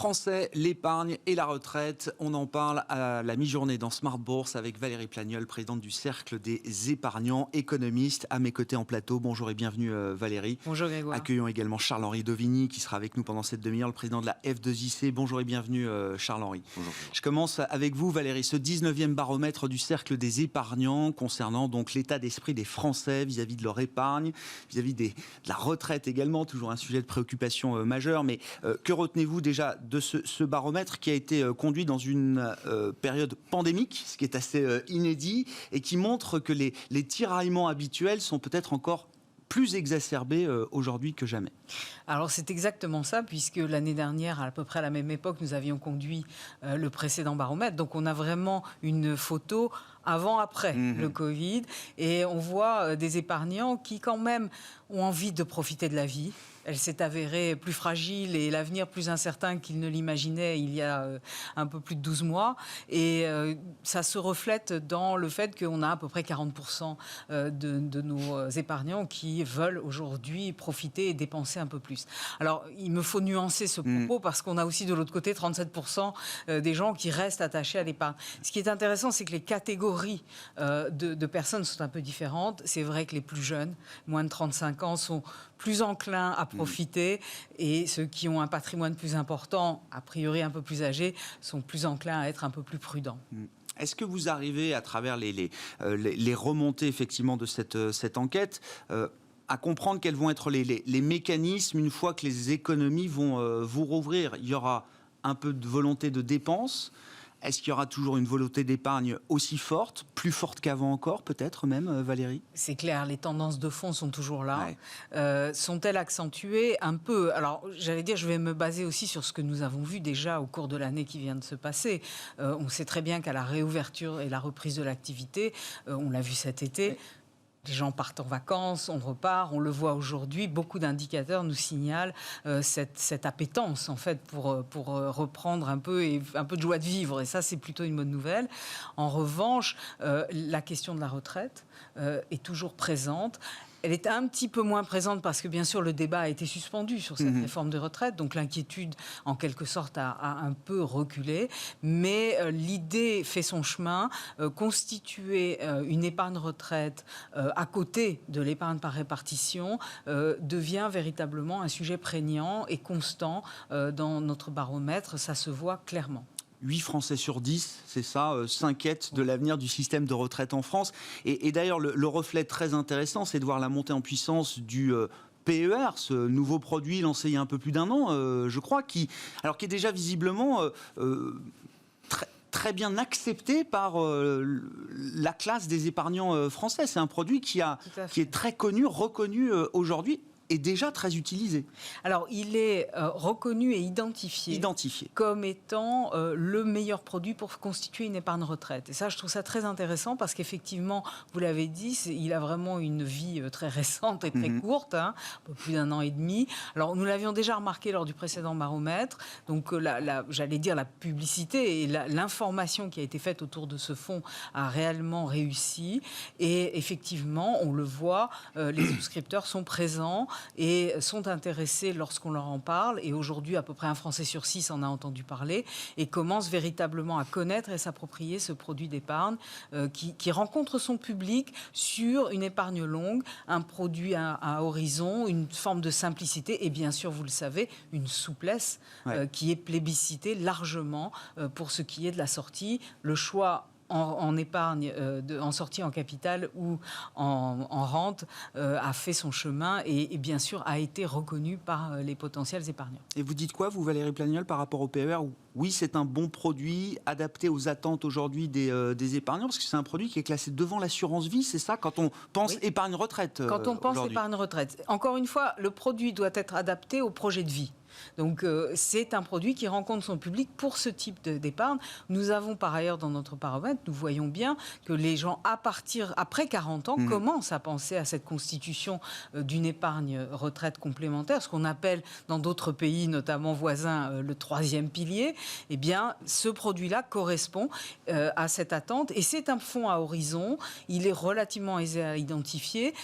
Français, l'épargne et la retraite. On en parle à la mi-journée dans Smart Bourse avec Valérie Plagnol, présidente du Cercle des épargnants, économiste, à mes côtés en plateau. Bonjour et bienvenue Valérie. Bonjour Grégoire. Accueillons également Charles-Henri Dovigny qui sera avec nous pendant cette demi-heure, le président de la F2IC. Bonjour et bienvenue Charles-Henri. Bonjour. Je commence avec vous Valérie, ce 19e baromètre du Cercle des épargnants concernant donc l'état d'esprit des Français vis-à-vis de leur épargne, vis-à-vis de la retraite également, toujours un sujet de préoccupation majeur. Mais que retenez-vous déjà de ce baromètre qui a été conduit dans une période pandémique, ce qui est assez inédit, et qui montre que les tiraillements habituels sont peut-être encore plus exacerbés aujourd'hui que jamais. Alors c'est exactement ça, puisque l'année dernière, à peu près à la même époque, nous avions conduit le précédent baromètre. Donc on a vraiment une photo avant-après le Covid. Et on voit des épargnants qui quand même ont envie de profiter de la vie. Elle s'est avérée plus fragile et l'avenir plus incertain qu'ils ne l'imaginaient il y a un peu plus de 12 mois. Et ça se reflète dans le fait qu'on a à peu près 40% de nos épargnants qui veulent aujourd'hui profiter et dépenser un peu plus. Alors, il me faut nuancer ce propos parce qu'on a aussi de l'autre côté 37% des gens qui restent attachés à l'épargne. Ce qui est intéressant, c'est que les catégories de personnes sont un peu différentes. C'est vrai que les plus jeunes, moins de 35 ans, sont plus enclins à profiter et ceux qui ont un patrimoine plus important, a priori un peu plus âgés, sont plus enclins à être un peu plus prudents. Est-ce que vous arrivez, à travers les remontées effectivement de cette enquête, à comprendre quels vont être les mécanismes une fois que les économies vont vous rouvrir? Il y aura un peu de volonté de dépense. Est-ce qu'il y aura toujours une volonté d'épargne aussi forte, plus forte qu'avant encore, peut-être même, Valérie? C'est clair, les tendances de fond sont toujours là. Ouais. Sont-elles accentuées? Un peu. Alors, j'allais dire, je vais me baser aussi sur ce que nous avons vu déjà au cours de l'année qui vient de se passer. On sait très bien qu'à la réouverture et la reprise de l'activité, on l'a vu cet été, les gens partent en vacances, on repart, on le voit aujourd'hui. Beaucoup d'indicateurs nous signalent cette appétence, en fait, pour reprendre un peu de joie de vivre. Et ça, c'est plutôt une bonne nouvelle. En revanche, la question de la retraite est toujours présente. Elle est un petit peu moins présente parce que, bien sûr, le débat a été suspendu sur cette réforme de retraite. Donc, l'inquiétude, en quelque sorte, a un peu reculé. Mais l'idée fait son chemin. Constituer une épargne retraite à côté de l'épargne par répartition devient véritablement un sujet prégnant et constant dans notre baromètre. Ça se voit clairement. 8 Français sur 10, c'est ça, s'inquiètent de l'avenir du système de retraite en France. Et d'ailleurs, le reflet très intéressant, c'est de voir la montée en puissance du PER, ce nouveau produit lancé il y a un peu plus d'un an, je crois, qui est déjà visiblement très bien accepté par la classe des épargnants français. C'est un produit qui est très connu, reconnu aujourd'hui, est déjà très utilisé. Alors, il est reconnu et identifié comme étant le meilleur produit pour constituer une épargne retraite. Et ça, je trouve ça très intéressant parce qu'effectivement, vous l'avez dit, il a vraiment une vie très récente et très courte, un peu plus d'un an et demi. Alors, nous l'avions déjà remarqué lors du précédent baromètre. Donc, j'allais dire la publicité et l'information qui a été faite autour de ce fonds a réellement réussi. Et effectivement, on le voit, les souscripteurs sont présents et sont intéressés lorsqu'on leur en parle. Et aujourd'hui, à peu près un Français sur 6 en a entendu parler et commence véritablement à connaître et s'approprier ce produit d'épargne qui rencontre son public sur une épargne longue, un produit à horizon, une forme de simplicité et bien sûr, vous le savez, une souplesse qui est plébiscitée largement pour ce qui est de la sortie. Le choix en épargne, en sortie en capital ou en rente, a fait son chemin et bien sûr a été reconnu par les potentiels épargnants. Et vous dites quoi, vous, Valérie Plagnol, par rapport au PER? Oui, c'est un bon produit adapté aux attentes aujourd'hui des épargnants, parce que c'est un produit qui est classé devant l'assurance vie, c'est ça, quand on pense épargne retraite? Quand on pense épargne retraite. Encore une fois, le produit doit être adapté au projet de vie. Donc, c'est un produit qui rencontre son public pour ce type d'épargne. Nous avons par ailleurs dans notre baromètre, nous voyons bien que les gens, après 40 ans, commencent à penser à cette constitution d'une épargne retraite complémentaire, ce qu'on appelle dans d'autres pays, notamment voisins, le troisième pilier. Eh bien, ce produit-là correspond à cette attente et c'est un fonds à horizon. Il est relativement aisé à identifier.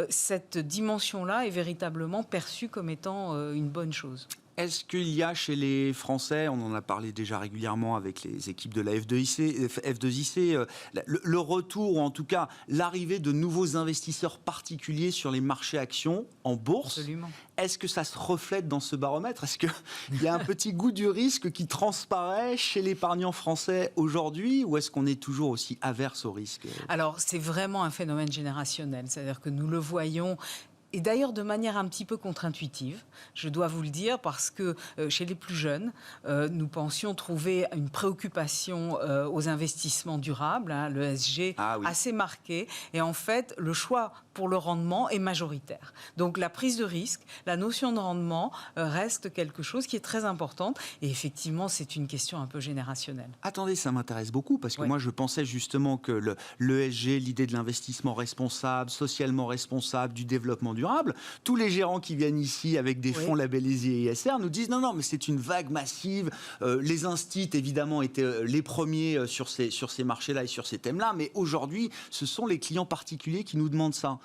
Cette dimension-là est véritablement perçue comme étant une bonne chose. Est-ce qu'il y a chez les Français, on en a parlé déjà régulièrement avec les équipes de la F2IC, le retour, ou en tout cas l'arrivée de nouveaux investisseurs particuliers sur les marchés actions en bourse? Absolument. Est-ce que ça se reflète dans ce baromètre? Est-ce qu'il y a un petit goût du risque qui transparaît chez l'épargnant français aujourd'hui, ou est-ce qu'on est toujours aussi averse au risque? Alors, c'est vraiment un phénomène générationnel, c'est-à-dire que nous le voyons. Et d'ailleurs de manière un petit peu contre-intuitive, je dois vous le dire, parce que chez les plus jeunes, nous pensions trouver une préoccupation aux investissements durables, le ESG, assez marqué. Et en fait, le choix pour le rendement est majoritaire. Donc la prise de risque, la notion de rendement reste quelque chose qui est très importante. Et effectivement, c'est une question un peu générationnelle. Attendez, ça m'intéresse beaucoup, parce que moi, je pensais justement que l'ESG, l'idée de l'investissement responsable, socialement responsable, du développement durable, tous les gérants qui viennent ici avec des fonds labellisés ISR nous disent non, mais c'est une vague massive. Les instituts, évidemment, étaient les premiers sur ces marchés-là et sur ces thèmes-là, mais aujourd'hui, ce sont les clients particuliers qui nous demandent ça.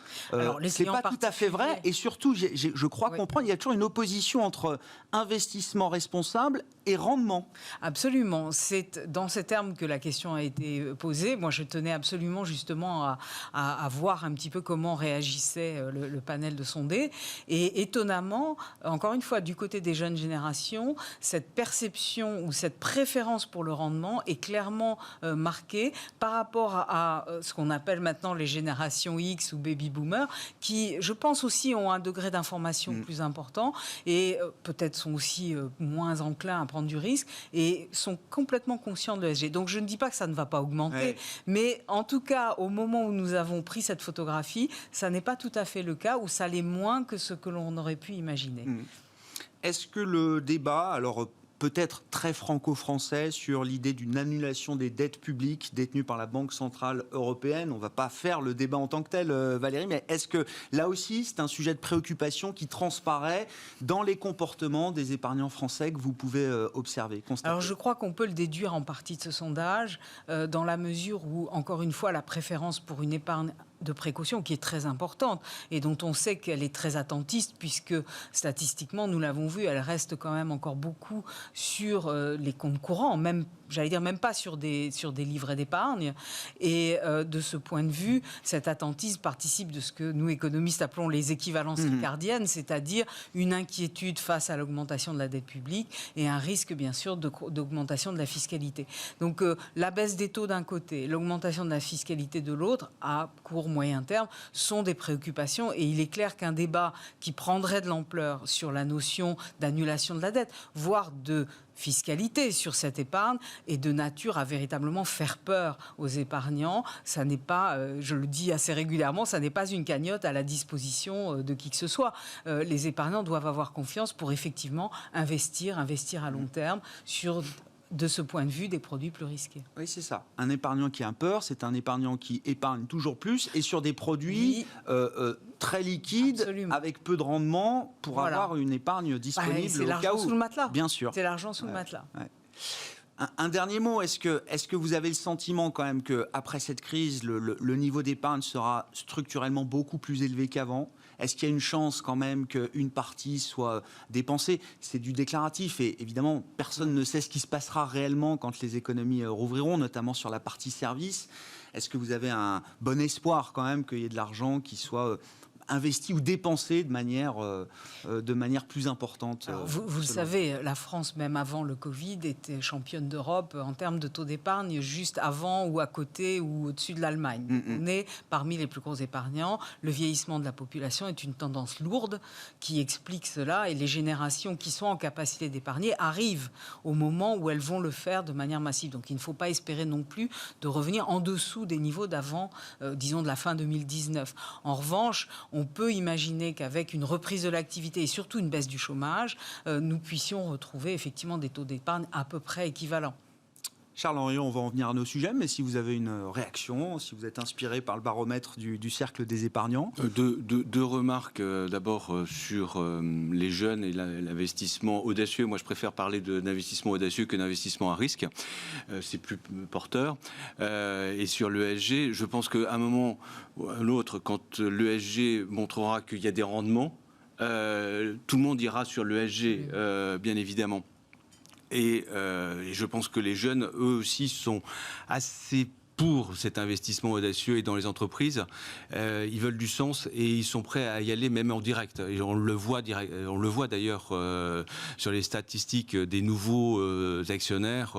C'est pas tout à fait vrai, et surtout, je crois comprendre, il y a toujours une opposition entre investissement responsable et rendement. Absolument. C'est dans ces termes que la question a été posée. Moi, je tenais absolument justement à voir un petit peu comment réagissait le panel de sondés. Et étonnamment, encore une fois, du côté des jeunes générations, cette perception ou cette préférence pour le rendement est clairement marquée par rapport à ce qu'on appelle maintenant les générations X ou baby boomers, qui, je pense aussi, ont un degré d'information plus important et peut-être sont aussi moins enclins à prendre du risque et sont complètement conscients de l'ESG. Donc je ne dis pas que ça ne va pas augmenter, mais en tout cas, au moment où nous avons pris cette photographie, ça n'est pas tout à fait le cas, où ça l'est moins que ce que l'on aurait pu imaginer. Est-ce que le débat, alors peut-être très franco-français, sur l'idée d'une annulation des dettes publiques détenues par la Banque Centrale Européenne, on ne va pas faire le débat en tant que tel, Valérie, mais est-ce que là aussi c'est un sujet de préoccupation qui transparaît dans les comportements des épargnants français que vous pouvez observer, constater? Alors je crois qu'on peut le déduire en partie de ce sondage, dans la mesure où, encore une fois, la préférence pour une épargne de précaution qui est très importante et dont on sait qu'elle est très attentiste, puisque statistiquement, nous l'avons vu, elle reste quand même encore beaucoup sur les comptes courants, même, j'allais dire, même pas sur des livrets d'épargne. Et de ce point de vue, cet attentisme participe de ce que nous, économistes, appelons les équivalences ricardiennes, c'est-à-dire une inquiétude face à l'augmentation de la dette publique et un risque, bien sûr, d'augmentation de la fiscalité. Donc la baisse des taux d'un côté, l'augmentation de la fiscalité de l'autre, à court moyen terme, sont des préoccupations, et il est clair qu'un débat qui prendrait de l'ampleur sur la notion d'annulation de la dette, voire de fiscalité sur cette épargne, est de nature à véritablement faire peur aux épargnants. Ça n'est pas, je le dis assez régulièrement, ça n'est pas une cagnotte à la disposition de qui que ce soit. Les épargnants doivent avoir confiance pour effectivement investir à long terme sur, de ce point de vue, des produits plus risqués. Oui, c'est ça. Un épargnant qui a peur, c'est un épargnant qui épargne toujours plus et sur des produits très liquides, avec peu de rendement, pour avoir une épargne disponible c'est l'argent sous le matelas. Bien sûr. C'est l'argent sous le matelas. Un dernier mot, est-ce que vous avez le sentiment quand même qu'après cette crise, le niveau d'épargne sera structurellement beaucoup plus élevé qu'avant ? Est-ce qu'il y a une chance quand même qu'une partie soit dépensée? C'est du déclaratif et évidemment, personne ne sait ce qui se passera réellement quand les économies rouvriront, notamment sur la partie service. Est-ce que vous avez un bon espoir quand même qu'il y ait de l'argent qui soit investi ou dépensé de manière plus importante? Alors, vous le savez, la France, même avant le Covid, était championne d'Europe en termes de taux d'épargne, juste avant ou à côté ou au-dessus de l'Allemagne. On est parmi les plus gros épargnants. Le vieillissement de la population est une tendance lourde qui explique cela, et les générations qui sont en capacité d'épargner arrivent au moment où elles vont le faire de manière massive. Donc il ne faut pas espérer non plus de revenir en dessous des niveaux d'avant, disons de la fin 2019. En revanche, on peut imaginer qu'avec une reprise de l'activité et surtout une baisse du chômage, nous puissions retrouver effectivement des taux d'épargne à peu près équivalents. Charles-Henri, on va en venir à nos sujets, mais si vous avez une réaction, si vous êtes inspiré par le baromètre du cercle des épargnants. Deux remarques. D'abord sur les jeunes et l'investissement audacieux. Moi, je préfère parler d'investissement audacieux que d'investissement à risque. C'est plus porteur. Et sur l'ESG, je pense qu'à un moment ou à l'autre, quand l'ESG montrera qu'il y a des rendements, tout le monde ira sur l'ESG, bien évidemment. Et je pense que les jeunes, eux aussi, sont assez pour cet investissement audacieux et dans les entreprises. Ils veulent du sens et ils sont prêts à y aller même en direct. Et on le voit d'ailleurs sur les statistiques des nouveaux actionnaires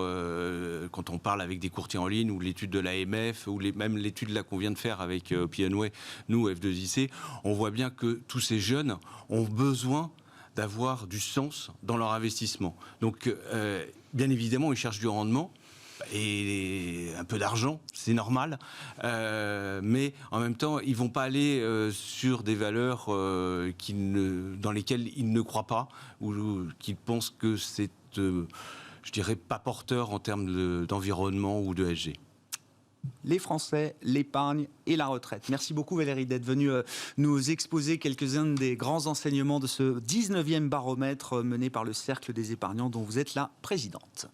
quand on parle avec des courtiers en ligne ou l'étude de l'AMF ou même l'étude là qu'on vient de faire avec P&W, nous F2IC, on voit bien que tous ces jeunes ont besoin d'avoir du sens dans leur investissement. Donc, bien évidemment, ils cherchent du rendement et un peu d'argent, c'est normal. Mais en même temps, ils ne vont pas aller sur des valeurs dans lesquelles ils ne croient pas ou qu'ils pensent que c'est, je dirais, pas porteur en termes d'environnement ou de ESG. Les Français, l'épargne et la retraite. Merci beaucoup Valérie d'être venue nous exposer quelques-uns des grands enseignements de ce 19e baromètre mené par le Cercle des épargnants dont vous êtes la présidente.